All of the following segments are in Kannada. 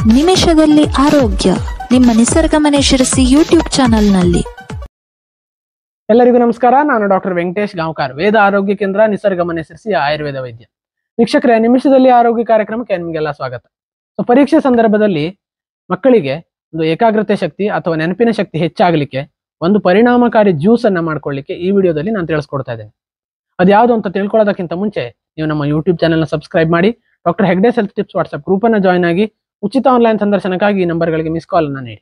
ನಿಮಿಷದಲ್ಲಿ ಆರೋಗ್ಯ ನಿಮ್ಮ ನಿಸರ್ಗ ಮನೆ ಶಿರಸಿ ಯೂಟ್ಯೂಬ್ ಚಾನೆಲ್ನಲ್ಲಿ. ಎಲ್ಲರಿಗೂ ನಮಸ್ಕಾರ. ನಾನು ಡಾಕ್ಟರ್ ವೆಂಕಟೇಶ್ ಗಾಂವ್ಕರ್, ವೇದ ಆರೋಗ್ಯ ಕೇಂದ್ರ, ನಿಸರ್ಗ ಮನೆ ಶಿರಸಿ, ಆಯುರ್ವೇದ ವೈದ್ಯ. ವೀಕ್ಷಕರೇ, ನಿಮಿಷದಲ್ಲಿ ಆರೋಗ್ಯ ಕಾರ್ಯಕ್ರಮಕ್ಕೆ ನಿಮಗೆಲ್ಲ ಸ್ವಾಗತ. ಸೊ ಪರೀಕ್ಷೆ ಸಂದರ್ಭದಲ್ಲಿ ಮಕ್ಕಳಿಗೆ ಒಂದು ಏಕಾಗ್ರತೆ ಶಕ್ತಿ ಅಥವಾ ನೆನಪಿನ ಶಕ್ತಿ ಹೆಚ್ಚಾಗಲಿಕ್ಕೆ ಒಂದು ಪರಿಣಾಮಕಾರಿ ಜ್ಯೂಸ್ ಅನ್ನ ಮಾಡ್ಕೊಳ್ಳಿಕ್ಕೆ ಈ ವಿಡಿಯೋದಲ್ಲಿ ನಾನು ತಿಳಿಸ್ಕೊಡ್ತಾ ಇದ್ದೇನೆ. ಅದ್ಯಾವುದು ಅಂತ ತಿಳ್ಕೊಳ್ಳೋದಕ್ಕಿಂತ ಮುಂಚೆ ನೀವು ನಮ್ಮ ಯೂಟ್ಯೂಬ್ ಚಾನೆಲ್ನ ಸಬ್ಸ್ಕ್ರೈಬ್ ಮಾಡಿ, doctor Hegde health tips WhatsApp group ಅನ್ನ ಜಾಯ್ನ್ ಆಗಿ ಉಚಿತ ಆನ್ಲೈನ್ ಸಂದರ್ಶನಕ್ಕಾಗಿ ಈ ನಂಬರ್ಗಳಿಗೆ ಮಿಸ್ ಕಾಲ್ ಅನ್ನ ನೀಡಿ.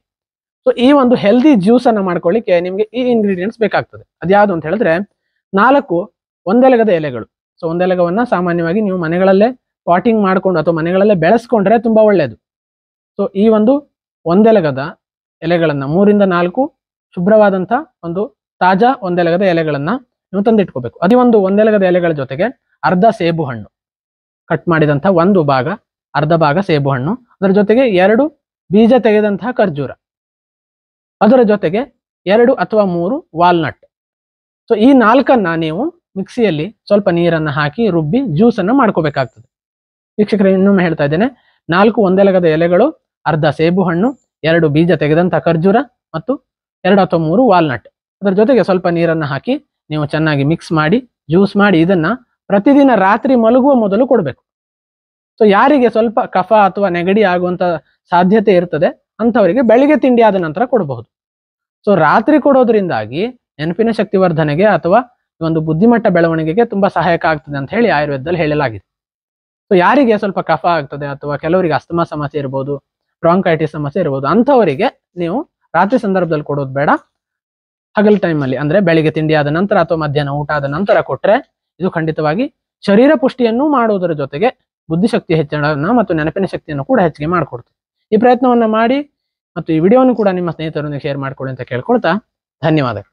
ಸೊ ಈ ಒಂದು ಹೆಲ್ದಿ ಜ್ಯೂಸ್ ಅನ್ನ ಮಾಡ್ಕೊಳ್ಳಿಕ್ಕೆ ನಿಮಗೆ ಈ ಇಂಗ್ರೀಡಿಯೆಂಟ್ಸ್ ಬೇಕಾಗ್ತದೆ. ಅದ್ಯಾವುದು ಅಂತ ಹೇಳಿದ್ರೆ 4 ಒಂದೆಲಗದ ಎಲೆಗಳು. ಸೊ ಒಂದೆಲಗವನ್ನ ಸಾಮಾನ್ಯವಾಗಿ ನೀವು ಮನೆಗಳಲ್ಲೇ ಪಾಟಿಂಗ್ ಮಾಡ್ಕೊಂಡು ಅಥವಾ ಮನೆಗಳಲ್ಲೇ ಬೆಳೆಸ್ಕೊಂಡ್ರೆ ತುಂಬಾ ಒಳ್ಳೆಯದು. ಸೊ ಈ ಒಂದು ಒಂದೆಲಗದ ಎಲೆಗಳನ್ನ 3 ರಿಂದ 4 ಶುಭ್ರವಾದಂತ ಒಂದು ತಾಜಾ ಒಂದೆಲಗದ ಎಲೆಗಳನ್ನ ನೀವು ತಂದಿಟ್ಕೋಬೇಕು. ಅದೇ ಒಂದು ಒಂದೆಲಗದ ಎಲೆಗಳ ಜೊತೆಗೆ ಅರ್ಧ ಸೇಬು ಹಣ್ಣು ಕಟ್ ಮಾಡಿದಂತಹ ಒಂದು ಭಾಗ, ಅರ್ಧ ಭಾಗ ಸೇಬು ಹಣ್ಣು, ಅದರ ಜೊತೆಗೆ 2 ಬೀಜ ತೆಗೆದಂತಹ ಖರ್ಜೂರ, ಅದರ ಜೊತೆಗೆ 2 ಅಥವಾ 3 ವಾಲ್ನಟ್. ಸೊ ಈ 4 ನೀವು ಮಿಕ್ಸಿಯಲ್ಲಿ ಸ್ವಲ್ಪ ನೀರನ್ನ ಹಾಕಿ ರುಬ್ಬಿ ಜ್ಯೂಸ್ ಅನ್ನ ಮಾಡ್ಕೋಬೇಕಾಗ್ತದೆ. ವೀಕ್ಷಕರೇ, ಇನ್ನೊಮ್ಮೆ ಹೇಳ್ತಾ ಇದ್ದೇನೆ, 4 ಒಂದೆಲಗದ ಎಲೆಗಳು, ಅರ್ಧ ಸೇಬು ಹಣ್ಣು, 2 ಬೀಜ ತೆಗೆದಂತಹ ಖರ್ಜೂರ ಮತ್ತು 2 ಅಥವಾ 3 ವಾಲ್ನಟ್. ಅದರ ಜೊತೆಗೆ ಸ್ವಲ್ಪ ನೀರನ್ನ ಹಾಕಿ ನೀವು ಚೆನ್ನಾಗಿ ಮಿಕ್ಸ್ ಮಾಡಿ ಜ್ಯೂಸ್ ಮಾಡಿ ಇದನ್ನ ಪ್ರತಿದಿನ ರಾತ್ರಿ ಮಲಗುವ ಮೊದಲು ಕೊಡಬೇಕು. ಸೊ ಯಾರಿಗೆ ಸ್ವಲ್ಪ ಕಫ ಅಥವಾ ನೆಗಡಿ ಆಗುವಂತ ಸಾಧ್ಯತೆ ಇರ್ತದೆ ಅಂಥವರಿಗೆ ಬೆಳಿಗ್ಗೆ ತಿಂಡಿ ಆದ ನಂತರ ಕೊಡಬಹುದು. ಸೊ ರಾತ್ರಿ ಕೊಡೋದ್ರಿಂದಾಗಿ ನೆನಪಿನ ಶಕ್ತಿ ವರ್ಧನೆಗೆ ಅಥವಾ ಒಂದು ಬುದ್ಧಿಮಟ್ಟ ಬೆಳವಣಿಗೆಗೆ ತುಂಬಾ ಸಹಾಯಕ ಆಗ್ತದೆ ಅಂತ ಹೇಳಿ ಆಯುರ್ವೇದದಲ್ಲಿ ಹೇಳಲಾಗಿದೆ. ಸೊ ಯಾರಿಗೆ ಸ್ವಲ್ಪ ಕಫ ಆಗ್ತದೆ ಅಥವಾ ಕೆಲವರಿಗೆ ಅಸ್ತಮಾ ಸಮಸ್ಯೆ ಇರ್ಬೋದು, ಬ್ರಾಂಕೈಟಿಸ್ ಸಮಸ್ಯೆ ಇರ್ಬೋದು, ಅಂಥವರಿಗೆ ನೀವು ರಾತ್ರಿ ಸಂದರ್ಭದಲ್ಲಿ ಕೊಡೋದು ಬೇಡ. ಹಗಲ್ ಟೈಮಲ್ಲಿ ಅಂದ್ರೆ ಬೆಳಿಗ್ಗೆ ತಿಂಡಿ ಆದ ನಂತರ ಅಥವಾ ಮಧ್ಯಾಹ್ನ ಊಟ ಆದ ನಂತರ ಕೊಟ್ರೆ ಇದು ಖಂಡಿತವಾಗಿ ಶರೀರ ಪುಷ್ಟಿಯನ್ನು ಮಾಡುವುದರ ಜೊತೆಗೆ ಬುದ್ಧಿಶಕ್ತಿ ಹೆಚ್ಚಳನ ಮತ್ತು ನೆನಪಿನ ಶಕ್ತಿಯನ್ನು ಕೂಡ ಹೆಚ್ಚಿಗೆ ಮಾಡಿಕೊಡ್ತದೆ. ಈ ಪ್ರಯತ್ನವನ್ನ ಮಾಡಿ ಮತ್ತು ಈ ವಿಡಿಯೋವನ್ನು ಕೂಡ ನಿಮ್ಮ ಸ್ನೇಹಿತರೊಂದಿಗೆ ಶೇರ್ ಮಾಡ್ಕೊಳ್ಳಿ ಅಂತ ಕೇಳ್ಕೊಳ್ತಾ ಧನ್ಯವಾದಗಳು.